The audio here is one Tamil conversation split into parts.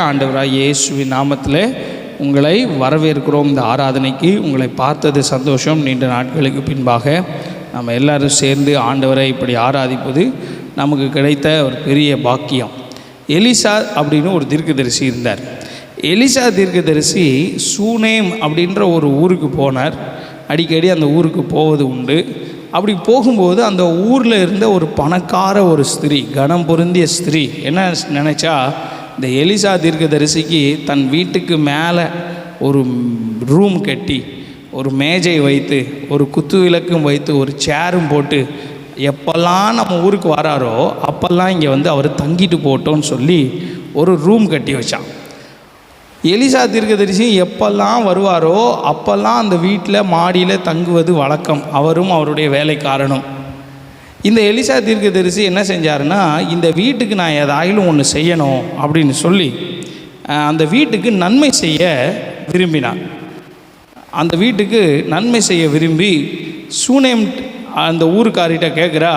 ஆண்டவராய் இயேசுவின் நாமத்தில் உங்களை வரவேற்கிறோம். இந்த ஆராதனைக்கு உங்களை பார்த்தது சந்தோஷம். நீண்ட நாட்களுக்கு பின்பாக நம்ம எல்லாரும் சேர்ந்து ஆண்டவரை இப்படி ஆராதிப்பது நமக்கு கிடைத்த ஒரு பெரிய பாக்கியம். எலிசா அப்படின்னு ஒரு தீர்க்கதரிசி இருந்தார். எலிசா தீர்க்கதரிசி சூனேம் அப்படின்ற ஒரு ஊருக்கு போனார். அடிக்கடி அந்த ஊருக்கு போவது உண்டு. அப்படி போகும்போது அந்த ஊரில் இருந்த ஒரு பணக்கார ஒரு ஸ்திரீ, கனம் பொருந்திய ஸ்திரீ என்ன நினச்சா, இந்த எலிசா தீர்க்கதரிசிக்கு தன் வீட்டுக்கு மேலே ஒரு ரூம் கட்டி, ஒரு மேஜை வைத்து, ஒரு குத்து விளக்கும் வைத்து, ஒரு சேரும் போட்டு, எப்பெல்லாம் நம்ம ஊருக்கு வராரோ அப்போல்லாம் இங்கே வந்து அவர் தங்கிட்டு போட்டோன்னு சொல்லி ஒரு ரூம் கட்டி வச்சான். எலிசா தீர்க்கதரிசி எப்பெல்லாம் வருவாரோ அப்போல்லாம் அந்த வீட்டில் மாடியில் தங்குவது வழக்கம், அவரும் அவருடைய வேலைக்காரனும். இந்த எலிசா தீர்க்கதரிசி என்ன செஞ்சாருன்னா, இந்த வீட்டுக்கு நான் ஏதாயிலும் ஒன்று செய்யணும் அப்படின்னு சொல்லி அந்த வீட்டுக்கு நன்மை செய்ய விரும்பினார். அந்த வீட்டுக்கு நன்மை செய்ய விரும்பி சூனேம் அந்த ஊருக்காரிட்ட கேட்குறா,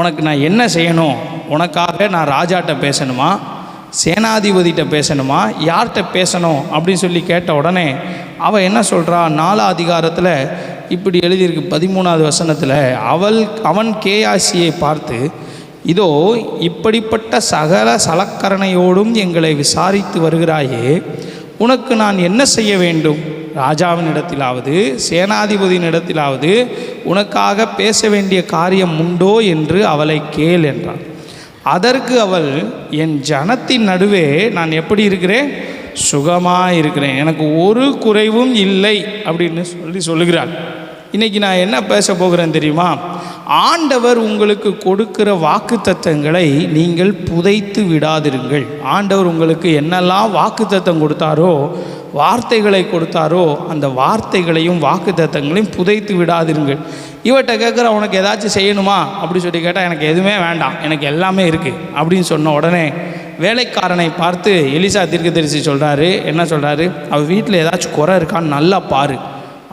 உனக்கு நான் என்ன செய்யணும்? உனக்காக நான் ராஜாட்ட பேசணுமா, சேனாதிபதிகிட்ட பேசணுமா, யார்கிட்ட பேசணும் அப்படின்னு சொல்லி கேட்ட உடனே அவள் என்ன சொல்கிறா, 4ஆம் அதிகாரத்தில் இப்படி எழுதியிருக்கு 13வது வசனத்தில், அவன் கேயாசியை பார்த்து, இதோ இப்படிப்பட்ட சகல சலக்கரணையோடும் எங்களை விசாரித்து வருகிறாயே, உனக்கு நான் என்ன செய்ய வேண்டும்? ராஜாவினிடத்திலாவது சேனாதிபதியினிடத்திலாவது உனக்காக பேச வேண்டிய காரியம் உண்டோ என்று அவளை கேள் என்றான். அதற்கு அவள், என் ஜனத்தின் நடுவே நான் எப்படி இருக்கிறேன்? சுகமாக இருக்கிறேன், எனக்கு ஒரு குறைவும் இல்லை அப்படின்னு சொல்லுகிறாள். இன்றைக்கி நான் என்ன பேச போகிறேன் தெரியுமா? ஆண்டவர் உங்களுக்கு கொடுக்கிற வாக்குத்தத்தங்களை நீங்கள் புதைத்து விடாதிருங்கள். ஆண்டவர் உங்களுக்கு என்னெல்லாம் வாக்குத்தத்தம் கொடுத்தாரோ, வார்த்தைகளை கொடுத்தாரோ, அந்த வார்த்தைகளையும் வாக்குத்தத்தங்களையும் புதைத்து விடாதிருங்கள். இவட்ட கேட்குற, உனக்கு ஏதாச்சும் செய்யணுமா அப்படி சொல்லி கேட்டால், எனக்கு எதுவுமே வேண்டாம், எனக்கு எல்லாமே இருக்குது அப்படின்னு சொன்ன உடனே வேலைக்காரனை பார்த்து எலிசா தீர்க்கதரிசி சொல்கிறாரு, என்ன சொல்கிறாரு, அவள் வீட்டில் ஏதாச்சும் குறை இருக்கான்னு நல்லா பாரு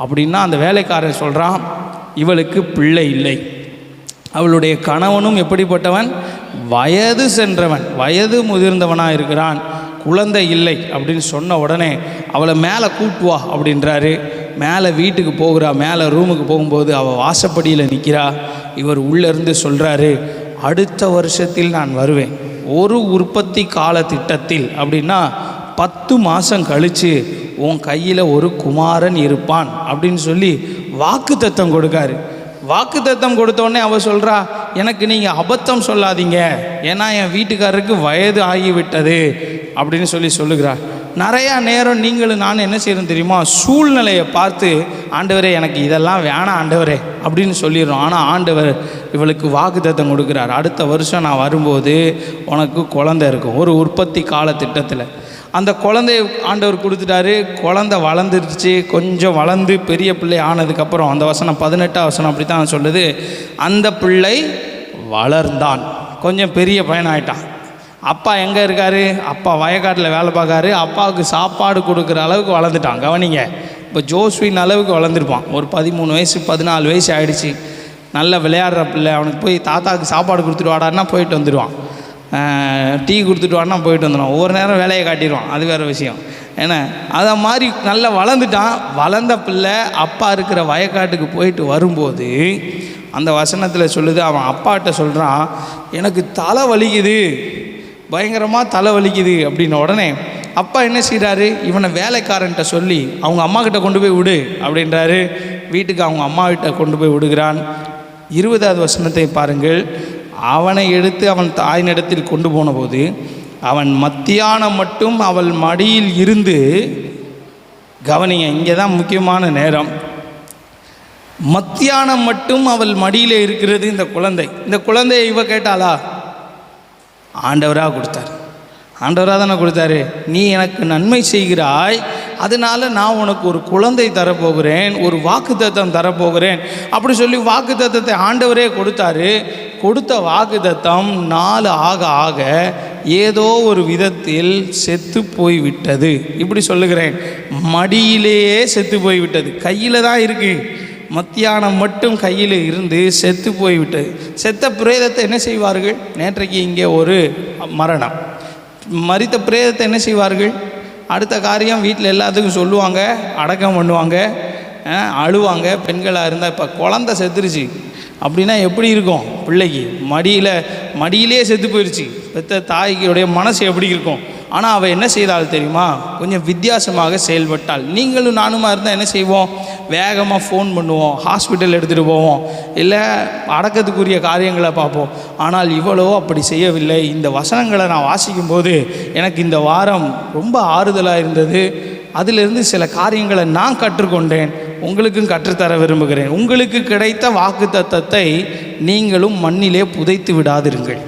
அப்படின்னா, அந்த வேலைக்காரன் சொல்கிறான், இவளுக்கு பிள்ளை இல்லை, அவளுடைய கணவனும் எப்படிப்பட்டவன்? வயது சென்றவன், வயது முதிர்ந்தவனாக இருக்கிறான், குழந்தை இல்லை அப்படின்னு சொன்ன உடனே அவளை மேலே கூட்டுவா அப்படின்றாரு. மேலே வீட்டுக்கு போகிறா. மேலே ரூமுக்கு போகும்போது அவள் வாசப்படியில் நிற்கிறா. இவர் உள்ளேருந்து சொல்கிறாரு, அடுத்த வருஷத்தில் நான் வருவேன், ஒரு உற்பத்தி கால திட்டத்தில் அப்படின்னா 10 மாதம் கழித்து உன் கையில் ஒரு குமாரன் இருப்பான் அப்படின்னு சொல்லி வாக்குத்தத்தம் கொடுக்காரு. வாக்குத்தத்தம் கொடுத்தோடனே அவள் சொல்கிறா, எனக்கு நீங்கள் அபத்தம் சொல்லாதீங்க, ஏன்னா என் வீட்டுக்காரருக்கு வயது ஆகிவிட்டது அப்படின்னு சொல்லுகிறார். நிறையா நேரம் நீங்களும் நான் என்ன செய்யணும் தெரியுமா? சூழ்நிலையை பார்த்து, ஆண்டவரே எனக்கு இதெல்லாம் வேணாம் ஆண்டவரே அப்படின்னு சொல்லிடுறோம். ஆனால் ஆண்டவர் இவளுக்கு வாக்குத்தத்தம் கொடுக்குறார். அடுத்த வருஷம் நான் வரும்போது உனக்கு குழந்தை இருக்கும், ஒரு உற்பத்தி கால திட்டத்தில். அந்த குழந்தைய ஆண்டவர் கொடுத்துட்டாரு. குழந்தை வளர்ந்துருச்சு. கொஞ்சம் வளர்ந்து பெரிய பிள்ளை ஆனதுக்கப்புறம் அந்த வசனம் 18ஆம் வசனம் அப்படி தான் சொல்லுது, அந்த பிள்ளை வளர்ந்தான், கொஞ்சம் பெரிய பையனாயிட்டான். அப்பா எங்கே இருக்கார்? அப்பா வயக்காட்டில் வேலை பார்க்காரு. அப்பாவுக்கு சாப்பாடு கொடுக்குற அளவுக்கு வளர்ந்துட்டான். கவனிங்க, இப்போ ஜோஸ்வின் அளவுக்கு வளர்ந்துருப்பான். ஒரு 13 வயசு 14 வயசு ஆகிடுச்சு. நல்லா விளையாடுற பிள்ளை. அவனுக்கு போய் தாத்தாவுக்கு சாப்பாடு கொடுத்துட்டு வாடான்னா போயிட்டு வந்துடுவான், டீ கொடுத்துட்டு வான்னா போயிட்டு வந்துடுவான். ஒவ்வொரு நேரம் வேலையை காட்டிடுவான், அது வேறு விஷயம். ஏன்னா அதை மாதிரி நல்லா வளர்ந்துட்டான். வளர்ந்த பிள்ளை அப்பா இருக்கிற வயக்காட்டுக்கு போயிட்டு வரும்போது அந்த வசனத்தில் சொல்லுது, அவன் அப்பாட்ட சொல்கிறான், எனக்கு தலை வலிக்குது, பயங்கரமாக தலை வலிக்குது அப்படின்ன உடனே அப்பா என்ன செய்கிறாரு, இவனை வேலைக்காரன்ட்ட சொல்லி அவங்க அம்மாக்கிட்ட கொண்டு போய் விடு அப்படின்றாரு. வீட்டுக்கு அவங்க அம்மாக்கிட்ட கொண்டு போய் விடுகிறான். 20வது வசனத்தை பாருங்கள். அவனை எடுத்து அவன் தாயினிடத்தில் கொண்டு போன போது அவன் மத்தியானம் மட்டும் அவள் மடியில் இருந்து, கவனிங்க, இங்கே தான் முக்கியமான நேரம், மத்தியானம் மட்டும் அவள் மடியில் இருக்கிறது இந்த குழந்தை. இந்த குழந்தையை இவ கேட்டாளா? ஆண்டவராக கொடுத்தார். ஆண்டவராக தானே கொடுத்தாரு. நீ எனக்கு நன்மை செய்கிறாய், அதனால் நான் உனக்கு ஒரு குழந்தை தரப்போகிறேன், ஒரு வாக்குத்தத்தம் தரப்போகிறேன் அப்படி சொல்லி வாக்குத்தத்தத்தை ஆண்டவரே கொடுத்தாரு. கொடுத்த வாக்குத்தத்தம் நாள் ஆக ஆக ஏதோ ஒரு விதத்தில் செத்து போய்விட்டது. இப்படி சொல்லுகிறேன், மடியிலேயே செத்து போய்விட்டது. கையில் தான் இருக்குது, மத்தியானம் மட்டும் கையில் இருந்து செத்து போய்விட்டது. செத்த பிரேதத்தை என்ன செய்வார்கள்? நேற்றைக்கு இங்கே ஒரு மரணம், மரித்த பிரேதத்தை என்ன செய்வார்கள்? அடுத்த காரியம் வீட்டில் எல்லாத்துக்கும் சொல்லுவாங்க, அடக்கம் பண்ணுவாங்க, அழுவாங்க. பெண்களாக இருந்தால் இப்போ குழந்தை செத்துருச்சு அப்படின்னா எப்படி இருக்கும்? பிள்ளைக்கு மடியிலே செத்து போயிடுச்சு. பெற்ற தாய்க்குடைய மனசு எப்படி இருக்கும்? ஆனால் அவள் என்ன செய்தால் தெரியுமா? கொஞ்சம் வித்தியாசமாக செயல்பட்டாள். நீங்களும் நானுமா இருந்தால் என்ன செய்வோம்? வேகமாக ஃபோன் பண்ணுவோம், ஹாஸ்பிட்டல் எடுத்துகிட்டு போவோம், இல்லை அடக்கத்துக்குரிய காரியங்களை பார்ப்போம். ஆனால் இவ்வளோ அப்படி செய்யவில்லை. இந்த வசனங்களை நான் வாசிக்கும்போது எனக்கு இந்த வாரம் ரொம்ப ஆறுதலாக இருந்தது. அதிலிருந்து சில காரியங்களை நான் கற்றுக்கொண்டேன், உங்களுக்கும் கற்றுத்தர விரும்புகிறேன். உங்களுக்கு கிடைத்த வாக்குத்தத்தத்தை நீங்களும் மண்ணிலே புதைத்து விடாதிருங்கள்.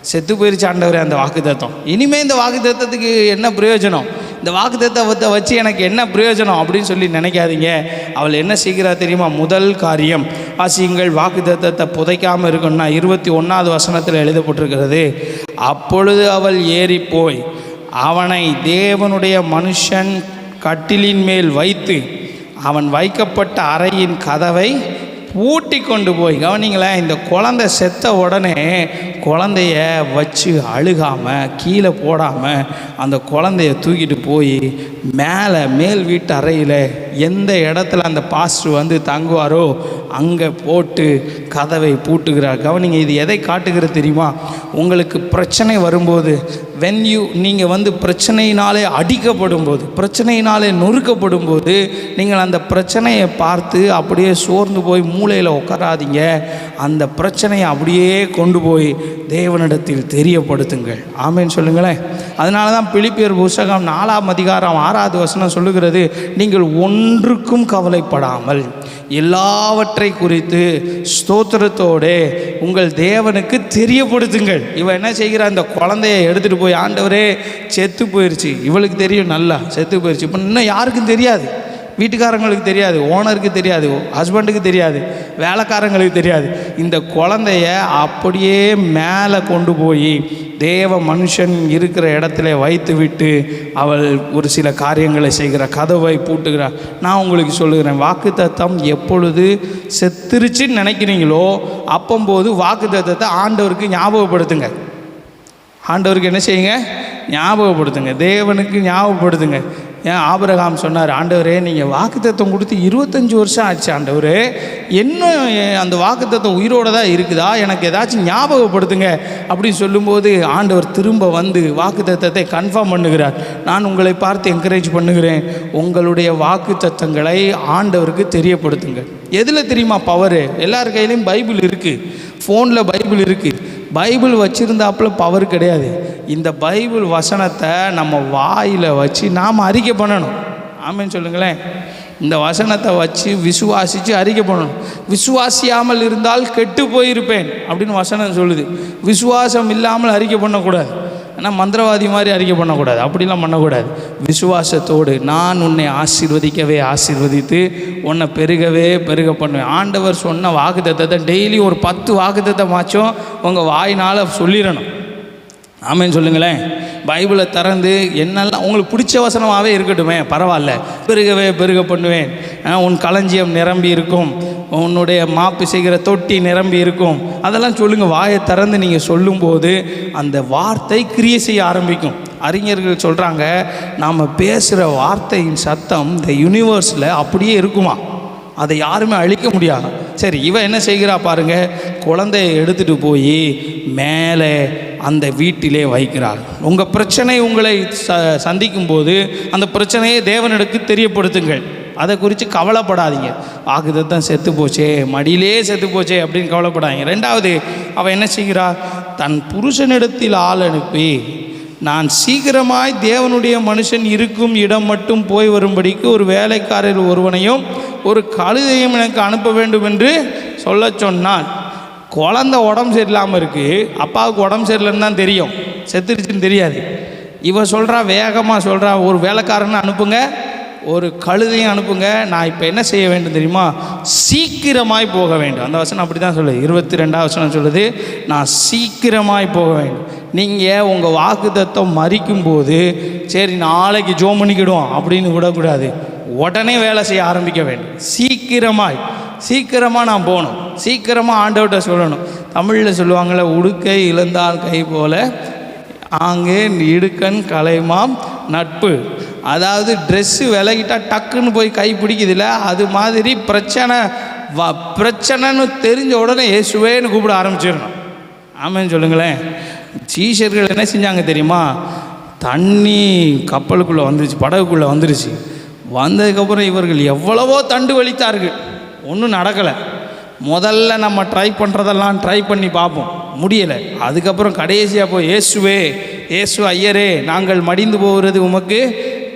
செத்து போயிருச்சு ஆண்டவரே அந்த வாக்குத்தத்தம், இனிமேல் இந்த வாக்குத்தத்தத்துக்கு என்ன பிரயோஜனம், இந்த வாக்குத்தத்தத்தை வச்சு எனக்கு என்ன பிரயோஜனம் அப்படின்னு சொல்லி நினைக்காதீங்க. அவள் என்ன செய்கிறா தெரியுமா? முதல் காரியம் வாசியுங்கள். வாக்குத்தத்தத்தை புதைக்காமல் இருக்கணும்னா 21வது வசனத்தில் எழுதப்பட்டிருக்கிறது. அப்பொழுது அவள் ஏறி போய் அவனை தேவனுடைய மனுஷன் கட்டிலின் மேல் வைத்து அவன் வைக்கப்பட்ட அறையின் கதவை பூட்டி கொண்டு போய், கவனிங்களேன், இந்த குழந்தை செத்த உடனே குழந்தைய வச்சு அழுகாமல் கீழே போடாமல் அந்த குழந்தைய தூக்கிட்டு போய் மேல் வீட்டு அறையில் எந்த இடத்துல அந்த பாஸ்டர் வந்து தங்குவாரோ அங்கே போட்டு கதவை பூட்டுகிறார். கவனிங்க, இது எதை காட்டுகிறது தெரியுமா? உங்களுக்கு பிரச்சனை வரும்போது நீங்கள் வந்து பிரச்சனையினாலே அடிக்கப்படும் போது, பிரச்சனையினாலே நொறுக்கப்படும் போது நீங்கள் அந்த பிரச்சனையை பார்த்து அப்படியே சோர்ந்து போய் மூளையில் உட்காராதீங்க. அந்த பிரச்சனையை அப்படியே கொண்டு போய் தேவனிடத்தில் தெரியப்படுத்துங்கள். ஆமேன்னு சொல்லுங்களேன். அதனால தான் பிலிப்பியர் புத்தகம் 4ஆம் அதிகாரம் 6வது வசனம் சொல்லுகிறது, நீங்கள் ஒன்றுக்கும் கவலைப்படாமல் எல்லாவற்றை குறித்து ஸ்தோத்திரத்தோடு உங்கள் தேவனுக்கு தெரியப்படுத்துங்கள். இவன் என்ன செய்கிறான்? இந்த குழந்தைய எடுத்துகிட்டு போய், ஆண்டவரே செத்து போயிடுச்சு, இவளுக்கு தெரியும் நல்லா செத்து போயிடுச்சு. இப்போ இன்னும் யாருக்கும் தெரியாது, வீட்டுக்காரங்களுக்கு தெரியாது, ஓனருக்கு தெரியாது, ஹஸ்பண்டுக்கு தெரியாது, வேலைக்காரங்களுக்கு தெரியாது. இந்த குழந்தைய அப்படியே மேலே கொண்டு போய் தேவ மனுஷன் இருக்கிற இடத்துல வைத்து விட்டு அவள் ஒரு சில காரியங்களை செய்கிற, கதவை பூட்டுகிறார். நான் உங்களுக்கு சொல்லுகிறேன், வாக்குத்தத்தம் எப்பொழுது செத்துருச்சுன்னு நினைக்கிறீங்களோ அப்போது வாக்குத்தத்தத்தை ஆண்டவருக்கு ஞாபகப்படுத்துங்க. ஆண்டவருக்கு என்ன செய்யுங்க? ஞாபகப்படுத்துங்க, தேவனுக்கு ஞாபகப்படுத்துங்க. ஏன் ஆபிரகாம் சொன்னார், ஆண்டவரே நீங்கள் வாக்குத்தத்தம் கொடுத்து 25 வருஷம் ஆச்சு, ஆண்டவரே இன்னும் அந்த வாக்குத்தத்தம் உயிரோடு தான் இருக்குதா, எனக்கு ஏதாச்சும் ஞாபகப்படுத்துங்க அப்படின்னு சொல்லும்போது ஆண்டவர் திரும்ப வந்து வாக்குத்தத்தத்தை கன்ஃபார்ம் பண்ணுகிறார். நான் உங்களை பார்த்து என்கரேஜ் பண்ணுகிறேன், உங்களுடைய வாக்குத்தத்தங்களை ஆண்டவருக்கு தெரியப்படுத்துங்க. எதில் தெரியுமா பவர்? எல்லார் கையிலையும் பைபிள் இருக்குது, ஃபோனில் பைபிள் இருக்குது. பைபிள் வச்சுருந்தாப்புல பவர் கிடையாது. இந்த பைபிள் வசனத்தை நம்ம வாயில் வச்சு நாம் அறிக்கை பண்ணணும். ஆமேன்னு சொல்லுங்களேன். இந்த வசனத்தை வச்சு விசுவாசித்து அறிக்கை பண்ணணும். விசுவாசியாமல் இருந்தால் கெட்டு போயிருப்பேன் அப்படின்னு வசனம் சொல்லுது. விசுவாசம் இல்லாமல் அறிக்கை பண்ணக்கூடாது. ஆனால் மந்திரவாதி மாதிரி அறிக்கை பண்ணக்கூடாது, அப்படிலாம் பண்ணக்கூடாது. விசுவாசத்தோடு நான் உன்னை ஆசீர்வதிக்கவே ஆசீர்வதித்து உன்னை பெருகவே பெருக பண்ணுவேன். ஆண்டவர் சொன்ன வாக்குத்தத்தத்தை டெய்லி ஒரு 10 வாக்குத்தத்தமாச்சும் உங்கள் வாயினால் சொல்லிடணும். ஆமேன்னு சொல்லுங்களேன். பைபிளை திறந்து என்னெல்லாம் உங்களுக்கு பிடிச்ச வசனமாகவே இருக்கட்டுமே, பரவாயில்ல, பெருகவே பெருக பண்ணுவேன், உன் களஞ்சியம் நிரம்பி இருக்கும், உன்னுடைய மாப்பு செய்கிற தொட்டி நிரம்பி இருக்கும், அதெல்லாம் சொல்லுங்கள். வாயை திறந்து நீங்கள் சொல்லும்போது அந்த வார்த்தை கிரியை செய்ய ஆரம்பிக்கும். அறிஞர்கள் சொல்கிறாங்க, நாம் பேசுகிற வார்த்தையின் சத்தம் இந்த யூனிவர்ஸில் அப்படியே இருக்குமா, அதை யாருமே அழிக்க முடியாது. சரி, இவன் என்ன செய்கிறா பாருங்க, குழந்தையை எடுத்துகிட்டு போய் மேலே அந்த வீட்டிலே வைக்கிறார். உங்கள் பிரச்சனை உங்களை சந்திக்கும் போது அந்த பிரச்சனையை தேவனிடக்கு தெரியப்படுத்துங்கள். அதை குறித்து கவலைப்படாதீங்க. வாக்குத்தத்தம் செத்து போச்சே, மடியிலே செத்து போச்சே அப்படின்னு கவலைப்படாதீங்க. 2வது அவள் என்ன செய்கிறார்? தன் புருஷனிடத்தில் ஆள் அனுப்பி, நான் சீக்கிரமாய் தேவனுடைய மனுஷன் இருக்கும் இடம் மட்டும் போய் வரும்படிக்கு ஒரு வேலைக்காரர் ஒருவனையும் ஒரு கழுதையும் எனக்கு அனுப்ப வேண்டும் என்று சொல்ல சொன்னான். குழந்தை உடம்பு சரியில்லாமல் இருக்குது, அப்பாவுக்கு உடம்பு சரியில்லைன்னு தான் தெரியும், செத்துருச்சுன்னு தெரியாது. இவன் சொல்கிறா, வேகமாக சொல்கிறா, ஒரு வேலைக்காரனை அனுப்புங்க, ஒரு கழுதையும் அனுப்புங்க. நான் இப்போ என்ன செய்ய வேண்டும் தெரியுமா? சீக்கிரமாய் போக வேண்டும். அந்த வசனம் அப்படி தான் சொல்லுது. 22வது வசனம் சொல்லுது, நான் சீக்கிரமாய் போக வேண்டும். நீங்கள் உங்கள் வாக்குத்தத்தம் மறிக்கும்போது சரி நாளைக்கு ஜோம் பண்ணிக்கிடுவோம் அப்படின்னு விடக்கூடாது. உடனே வேலை செய்ய ஆரம்பிக்க வேண்டும். சீக்கிரமாக நான் போகணும், சீக்கிரமாக ஆண்டவர்கிட்ட சொல்லணும். தமிழில் சொல்லுவாங்கள்ல, உடுக்கை இழந்தால் கை போல ஆங்கே இடுக்கண் கலைமாம் நட்பு. அதாவது ட்ரெஸ்ஸு விலகிட்டால் டக்குன்னு போய் கை பிடிக்குதில்ல, அது மாதிரி பிரச்சனைன்னு தெரிஞ்ச உடனே இயேசுவேன்னு கூப்பிட ஆரம்பிச்சிடணும். ஆமேன்னு சொல்லுங்களேன். சீஷர்கள் என்ன செஞ்சாங்க தெரியுமா? தண்ணி கப்பலுக்குள்ளே வந்துருச்சு, படகுக்குள்ளே வந்துருச்சு. வந்ததுக்கப்புறம் இவர்கள் எவ்வளவோ தண்டு வலித்தார்கள், ஒன்றும் நடக்கலை. முதல்ல நம்ம ட்ரை பண்ணுறதெல்லாம் ட்ரை பண்ணி பார்ப்போம், முடியலை. அதுக்கப்புறம் கடைசியாக போய் இயேசுவே, இயேசு ஐயரே, நாங்கள் மடிந்து போகிறது உமக்கு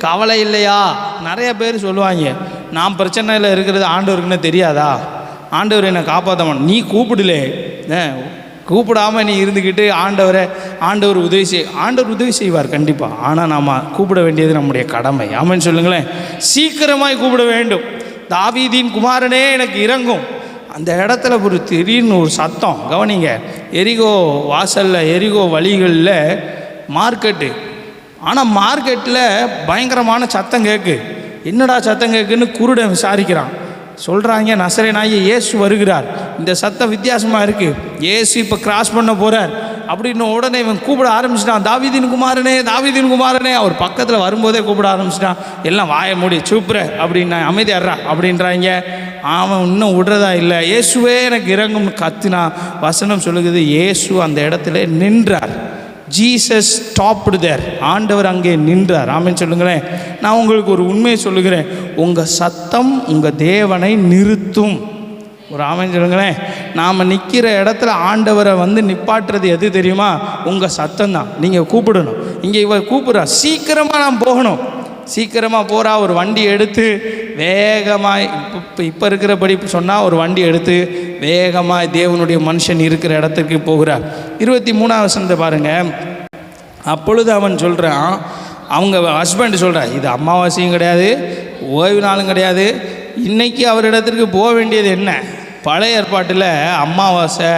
கவலை இல்லையா? நிறைய பேர் சொல்லுவாங்க, நான் பிரச்சனையில் இருக்கிறது ஆண்டவருக்குன்னு தெரியாதா? ஆண்டவர் என்னை காப்பாற்ற நீ கூப்பிடலே, கூப்பிடாமல் நீ இருந்துக்கிட்டு ஆண்டவர் உதவி செய்வார் கண்டிப்பாக. ஆனால் நாம் கூப்பிட வேண்டியது நம்முடைய கடமை. ஆமென் சொல்லுங்களேன். சீக்கிரமாய் கூப்பிட வேண்டும். தாவீதின் குமாரனே எனக்கு இறங்கும். அந்த இடத்துல ஒரு திடீர்னு ஒரு சத்தம், கவனிங்க. எரிகோ வாசலில், எரிகோ வழிகளில் மார்க்கெட்டு. ஆனால் மார்க்கெட்டில் பயங்கரமான சத்தம் கேட்கு. என்னடா சத்தம் கேட்குன்னு குருடன் விசாரிக்கிறான். சொல்கிறாங்க, நசரேயனாகிய இயேசு வருகிறார். இந்த சத்தம் வித்தியாசமாக இருக்குது. இயேசு இப்போ கிராஸ் பண்ண போகிறார் அப்படின்னு உடனே இவன் கூப்பிட ஆரம்பிச்சிட்டான், தாவீதின் குமாரனே, தாவீதின் குமாரனே. அவர் பக்கத்தில் வரும்போதே கூப்பிட ஆரம்பிச்சிட்டான். எல்லாம் வாய மூடி சூப்புற அப்படின்னா, அமைதியாடுறா அப்படின்றாங்க. அவன் இன்னும் விடுறதா இல்லை. இயேசுவே எனக்கு இறங்கும் கத்தினா. வசனம் சொல்லுகிறது, இயேசு அந்த இடத்துல நின்றார். ஜீசஸ் ஸ்டாப்டு தேர். ஆண்டவர் அங்கே நின்றார். ஆமென் சொல்லுங்களேன். நான் உங்களுக்கு ஒரு உண்மையை சொல்லுகிறேன், உங்கள் சத்தம் உங்கள் தேவனை நிறுத்தும். ஒரு ஆமென் சொல்லுங்களேன். நாம் நிற்கிற இடத்துல ஆண்டவரை நிப்பாட்டுறது எது தெரியுமா? உங்கள் சத்தம் தான். நீங்கள் கூப்பிடணும். இங்கே இவர் கூப்பிட்றா, சீக்கிரமாக நான் போகணும். சீக்கிரமாக போகிறா. ஒரு வண்டி எடுத்து வேகமாக, இப்போ இருக்கிறபடி சொன்னால் ஒரு வண்டி எடுத்து வேகமாக தேவனுடைய மனுஷன் இருக்கிற இடத்துக்கு போகிறார். 23ஆம் வசனத்தை பாருங்கள். அப்பொழுது அவன் சொல்கிறான், அவங்க ஹஸ்பண்ட் சொல்கிறார், இது அமாவாசையும் கிடையாது, ஓய்வு நாளும் கிடையாது, இன்றைக்கி அவரிடத்திற்கு போக வேண்டியது என்ன? பழைய ஏற்பாட்டில் அமாவாசை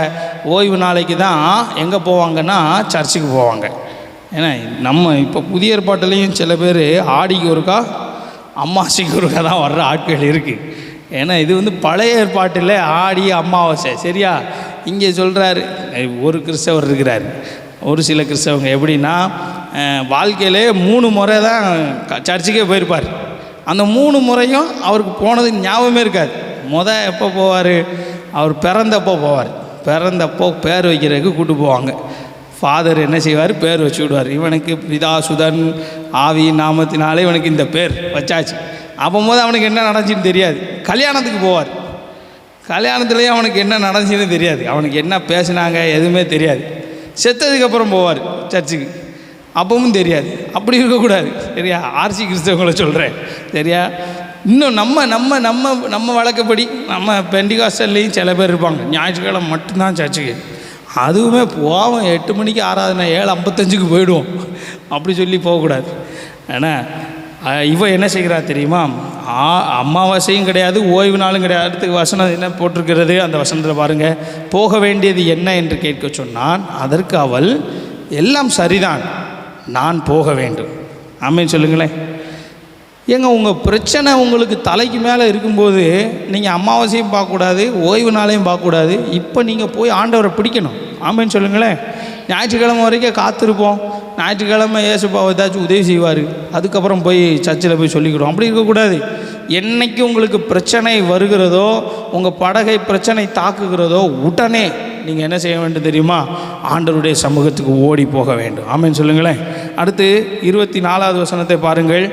ஓய்வு நாளைக்கு தான் எங்கே போவாங்கன்னா சர்ச்சுக்கு போவாங்க. ஏன்னா நம்ம இப்போ புதிய ஏற்பாட்டிலையும் சில பேர் ஆடிக்கு ஒருக்கா அமாவாசைக்கு ஒருக்கா தான் வர்ற ஆட்கள் இருக்குது. ஏன்னா இது பழைய ஏற்பாட்டில் ஆடி அமாவாசை, சரியா? இங்கே சொல்கிறாரு, ஒரு கிறிஸ்தவர் இருக்கிறார். ஒரு சில கிறிஸ்தவங்க எப்படின்னா, வாழ்க்கையிலே 3 முறை தான் சர்ச்சுக்கே போயிருப்பார். அந்த 3 முறையும் அவருக்கு போனது ஞாபகமே இருக்காது. எப்போ போவார்? அவர் பிறந்தப்போ போவார். பிறந்தப்போ பேர் வைக்கிறதுக்கு கூப்பிட்டு போவாங்க. ஃபாதர் என்ன செய்வார்? பேர் வச்சு விடுவார். இவனுக்கு பிதா சுதன் ஆவி நாமத்தினாலே இவனுக்கு இந்த பேர் வச்சாச்சு. அப்போது அவனுக்கு என்ன நடந்துச்சுன்னு தெரியாது. கல்யாணத்துக்கு போவார். கல்யாணத்துலேயும் அவனுக்கு என்ன நடந்துச்சுன்னு தெரியாது. அவனுக்கு என்ன பேசினாங்க எதுவுமே தெரியாது. செத்ததுக்கப்புறம் போவார் சர்ச்சுக்கு, அப்பவும் தெரியாது. அப்படி இருக்கக்கூடாது, சரியா? ஆர்சி கிறிஸ்தவங்களை சொல்கிறேன், சரியா? இன்னும் நம்ம வழக்கப்படி நம்ம பெண்டிகாஸ்டல்லையும் சில பேர் இருப்பாங்க, ஞாயிற்றுக்கிழமை மட்டும்தான் சர்ச்சுக்கு. அதுவுமே போவோம் 8 மணிக்கு ஆராதனை, 7:55க்கு போயிடுவோம். அப்படி சொல்லி போகக்கூடாது. ஏன்னா இவன் என்ன செய்கிறா தெரியுமா? அமாவாசையும் கிடையாது, ஓய்வு நாளும் கிடையாது. அடுத்த வசனம் என்ன போட்டிருக்கிறது? அந்த வசனத்தில் பாருங்கள். போக வேண்டியது என்ன என்று கேட்க சொன்னான். அதற்கு அவள், எல்லாம் சரிதான், நான் போக வேண்டும். ஆமென் சொல்லுங்களேன். ஏங்க, உங்கள் பிரச்சனை உங்களுக்கு தலைக்கு மேலே இருக்கும்போது நீங்கள் அமாவாசையும் பார்க்கக்கூடாது, ஓய்வு நாளையும் பார்க்கக்கூடாது. இப்போ நீங்கள் போய் ஆண்டவரை பிடிக்கணும். ஆமென் சொல்லுங்களேன். ஞாயிற்றுக்கிழமை வரைக்கும் காத்திருப்போம். ஞாயிற்றுக்கிழமை ஏசுப்பா ஏதாச்சும் உதவி செய்வார், அதுக்கப்புறம் போய் சர்ச்சில் போய் சொல்லிக்கிறோம். அப்படி இருக்கக்கூடாது. என்றைக்கு உங்களுக்கு பிரச்சனை வருகிறதோ, உங்கள் படகை பிரச்சனை தாக்குகிறதோ, உடனே நீங்கள் என்ன செய்ய வேண்டும் தெரியுமா? ஆண்டவருடைய சமூகத்துக்கு ஓடி போக வேண்டும். ஆமென் சொல்லுங்களேன். அடுத்து 24வது வசனத்தை பாருங்கள்.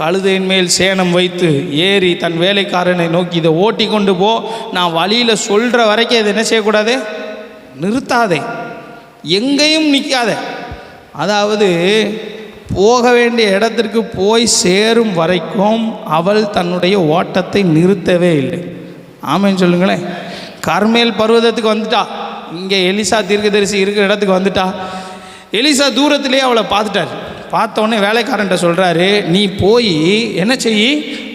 கழுதையின் மேல் சேணம் வைத்து ஏறி தன் வேலைக்காரனை நோக்கி, இதை ஓட்டி கொண்டு போ, நான் வழியில் சொல்கிற வரைக்கும் இதை என்ன செய்யக்கூடாது? நிறுத்தாதே, எங்கேயும் நிற்காதே. அதாவது போக வேண்டிய இடத்திற்கு போய் சேரும் வரைக்கும் அவள் தன்னுடைய ஓட்டத்தை நிறுத்தவே இல்லை. ஆமென் சொல்லுங்களேன். கர்மேல் பர்வதத்துக்கு வந்துட்டா. இங்கே எலிசா தீர்க்கதரிசி இருக்கிற இடத்துக்கு வந்துட்டா. எலிசா தூரத்திலேயே அவளை பார்த்துட்டார். பார்த்தோன்னே வேலைக்காரன்ட்ட சொல்கிறாரு, நீ போய் என்ன செய்,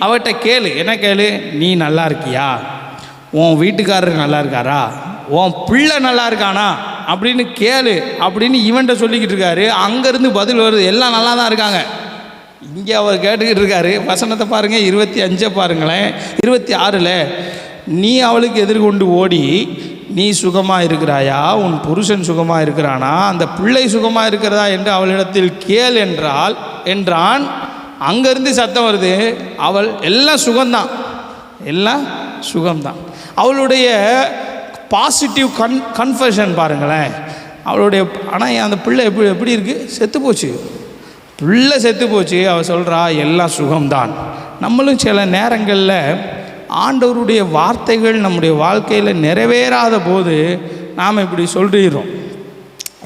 அவட்ட கேளு. என்ன கேளு? நீ நல்லா இருக்கியா? உன் வீட்டுக்காரர் நல்லா இருக்காரா? உன் பிள்ளை நல்லா இருக்கானா அப்படின்னு கேளு அப்படின்னு இவன்ட்ட சொல்லிக்கிட்டு இருக்காரு. அங்கேருந்து பதில் வருது, எல்லாம் நல்லா தான் இருக்காங்க. இங்கே அவர் கேட்டுக்கிட்டு இருக்காரு. வசனத்தை பாருங்கள், 25 பாருங்களேன். 26ல், நீ அவளுக்கு எதிர்கொண்டு ஓடி, நீ சுகமாக இருக்கிறாயா, உன் புருஷன் சுகமாக இருக்கிறானா, அந்த பிள்ளை சுகமாக இருக்கிறதா என்று அவளிடத்தில் கேள் என்றான். அங்கேருந்து சத்தம் வருது, அவள் எல்லாம் சுகம்தான், எல்லாம் சுகம்தான். அவளுடைய பாசிட்டிவ் கன்ஃபெஷன் பாருங்களேன். அவளுடைய ஆனால் அந்த பிள்ளை எப்படி இருக்குது, செத்து போச்சு, பிள்ளை செத்து போச்சு. அவள் சொல்கிறா எல்லாம் சுகம்தான். நம்மளும் சில நேரங்களில் ஆண்டவருடைய வார்த்தைகள் நம்முடைய வாழ்க்கையில் நிறைவேறாத போது நாம் இப்படி சொல்லிடுறோம்.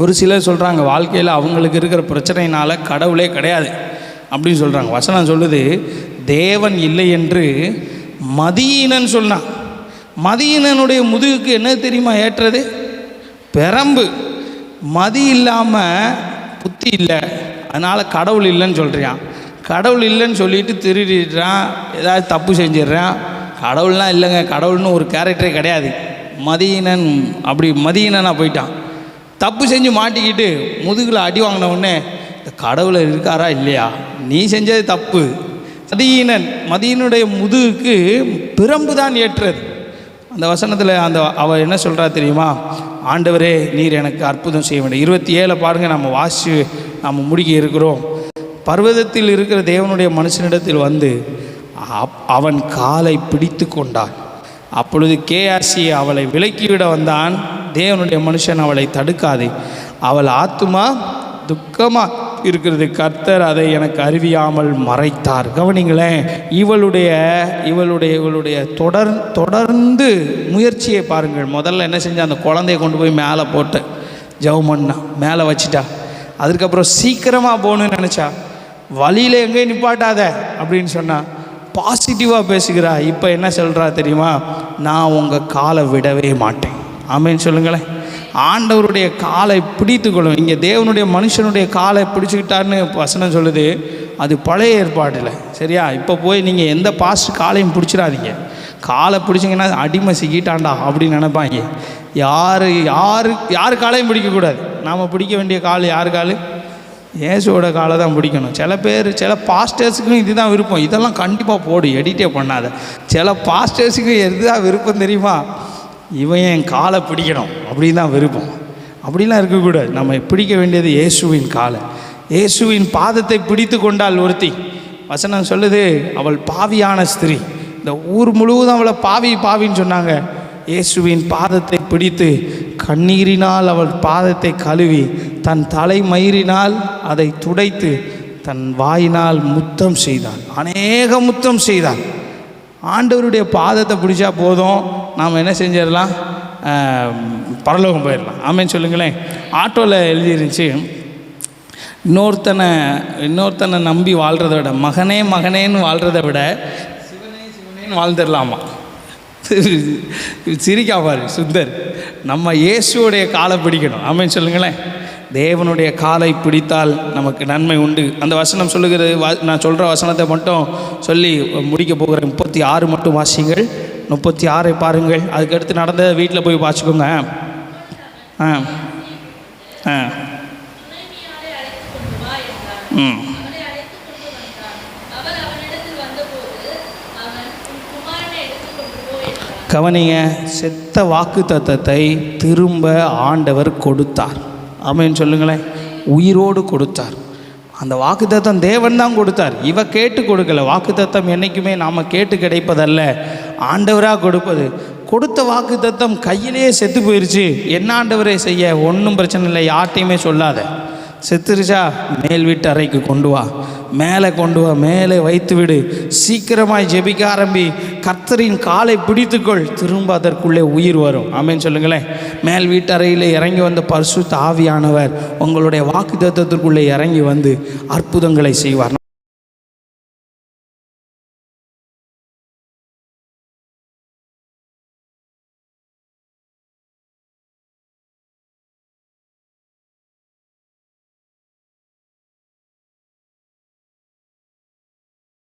ஒரு சிலர் சொல்கிறாங்க வாழ்க்கையில் அவங்களுக்கு இருக்கிற பிரச்சனையினால் கடவுளே கிடையாது அப்படின்னு சொல்கிறாங்க. வசனம் சொல்லுது, தேவன் இல்லை என்று மதியீனன் சொன்னான். மதியீனனுடைய முதுகுக்கு என்ன தெரியுமா ஏற்றது, பெரம்பு. மதி இல்லாமல் புத்தி இல்லை, அதனால் கடவுள் இல்லைன்னு சொல்கிறான். கடவுள் இல்லைன்னு சொல்லிட்டு திருடிடுறான், ஏதாவது தப்பு செஞ்சிடுறான். கடவுள்லாம் இல்லைங்க, கடவுள்னு ஒரு கேரக்டரே கிடையாது. மதியீனன் அப்படி மதியீனனாக போயிட்டான். தப்பு செஞ்சு மாட்டிக்கிட்டு முதுகில் அடி வாங்கின உடனே இந்த கடவுளை இருக்காரா இல்லையா, நீ செஞ்சது தப்பு. மதியனுடைய முதுகுக்கு பிரம்பு தான் ஏற்றது. அந்த வசனத்தில் அவள் என்ன சொல்கிறா தெரியுமா, ஆண்டவரே நீர் எனக்கு அற்புதம் செய்ய வேண்டும். 27 பாருங்கள், நம்ம வாசி நம்ம முடிக்க இருக்கிறோம். பர்வதத்தில் இருக்கிற தேவனுடைய மனுஷனிடத்தில் வந்து அவன் காலை பிடித்து கொண்டான். அப்பொழுது கேயாசி அவளை விலக்கிவிட வந்தான். தேவனுடைய மனுஷன் அவளை தடுக்காது, அவள் ஆத்துமா துக்கமாக இருக்கிறது, கர்த்தர் அதை எனக்கு அறிவியாமல் மறைத்தார். கவனிங்களேன், இவளுடைய தொடர்ந்து முயற்சியை பாருங்கள். முதல்ல என்ன செஞ்சா, அந்த குழந்தைய கொண்டு போய் மேலே போட்டு ஜெபம் பண்ணா, மேலே வச்சிட்டா. அதுக்கப்புறம் சீக்கிரமாக போகணுன்னு நினச்சா, வழியில் எங்கேயும் நிப்பாட்டாத அப்படின்னு சொன்னா, பாசிட்டிவாக பேசுகிறா. இப்போ என்ன சொல்கிறா தெரியுமா, நான் உங்கள் காலை விடவே மாட்டேன். ஆமேன்னு சொல்லுங்களேன். ஆண்டவருடைய காலை பிடித்துக்கொள்ளும். இங்கே தேவனுடைய மனுஷனுடைய காலை பிடிச்சிக்கிட்டான்னு வசனம் சொல்லுது. அது பழைய ஏற்பாட்டில், சரியா? இப்போ போய் நீங்கள் எந்த பாஸ்ட் காலையும் பிடிச்சிடாதீங்க. காலை பிடிச்சிங்கன்னா அடிமை சிக்கிட்டாண்டா அப்படின்னு நினைப்பாங்க. யார் காலையும் பிடிக்கக்கூடாது. நாம் பிடிக்க வேண்டிய கால் யார் கால், இயேசுவோட காலை தான் பிடிக்கணும். சில பாஸ்டர்ஸுக்கும் இதுதான் விருப்பம். இதெல்லாம் கண்டிப்பாக போடு, எடிட்டே பண்ணாத. சில பாஸ்டர்ஸுக்கு எதுதான் விருப்பம் தெரியுமா, இவன் என் காலை பிடிக்கணும் அப்படின்னு தான் விருப்பம். அப்படிலாம் இருக்கக்கூடாது. நம்ம பிடிக்க வேண்டியது இயேசுவின் காலை. இயேசுவின் பாதத்தை பிடித்து கொண்டாள் ஒருத்தி. வசனம் சொல்லுது, அவள் பாவியான ஸ்திரீ. இந்த ஊர் முழுவதும் அவளை பாவின்னு சொன்னாங்க. இயேசுவின் பாதத்தை பிடித்து கண்ணீரினால் அவள் பாதத்தை கழுவி தன் தலைமயிரினால் அதை துடைத்து தன் வாயினால் முத்தம் செய்தாள். அநேக முத்தம் செய்தாள். ஆண்டவருடைய பாதத்தை பிடிச்சா போதும், நாம் என்ன செஞ்சிடலாம், பரலோகம் போயிடலாம். ஆமேன்னு சொல்லுங்களேன். ஆட்டோவில் எழுதிருந்துச்சு, இன்னொருத்தனை நம்பி வாழ்கிறத விட, மகனேன்னு வாழ்கிறத விட சிவனேன்னு வாழ்ந்துடலாமா. சிரிக்காப்பாரு சுந்தர். நம்ம இயேசுடைய காலை பிடிக்கணும். ஆமேன்னு சொல்லுங்களேன். தேவனுடைய காலை பிடித்தால் நமக்கு நன்மை உண்டு. அந்த வசனம் சொல்லுகிறது. நான் சொல்கிற வசனத்தை மட்டும் சொல்லி முடிக்க போகிறேன். 36 மட்டும் வாசிங்கள். 36 பாருங்கள். அதுக்கடுத்து நடந்த வீட்டில் போய் வாசிக்கோங்க. கவனிங்க, செத்த வாக்கு தத்தத்தை திரும்ப ஆண்டவர் கொடுத்தார். ஆமென் சொல்லுங்களேன். உயிரோடு கொடுத்தார். அந்த வாக்குத்தத்தம் தேவன் தான் கொடுத்தார். இவ கேட்டு கொடுக்கல. வாக்குத்தத்தம் என்றைக்குமே நாம் கேட்டு கிடைப்பதல்ல, ஆண்டவராக கொடுப்பது. கொடுத்த வாக்குத்தத்தம் கையிலேயே செத்து போயிடுச்சு. என்ன ஆண்டவரே செய்ய? ஒன்றும் பிரச்சனை இல்லை, யார்ட்டையுமே சொல்லாத. செத்துருச்சா, மேல் வீட்டு அறைக்கு கொண்டு வா, மேலே கொண்டு வா, மேலே வைத்து விடு. சீக்கிரமாய் ஜெபிக்க ஆரம்பி. கர்த்தரின் காலை பிடித்துக்கொள், திரும்ப அதற்குள்ளே உயிர் வரும். ஆமென் சொல்லுங்களேன். மேல் வீட்டு அறையில் இறங்கி வந்த பரிசுத்த ஆவியானவர் உங்களுடைய வாக்குத்தத்தத்திற்குள்ளே இறங்கி வந்து அற்புதங்களை செய்வார்.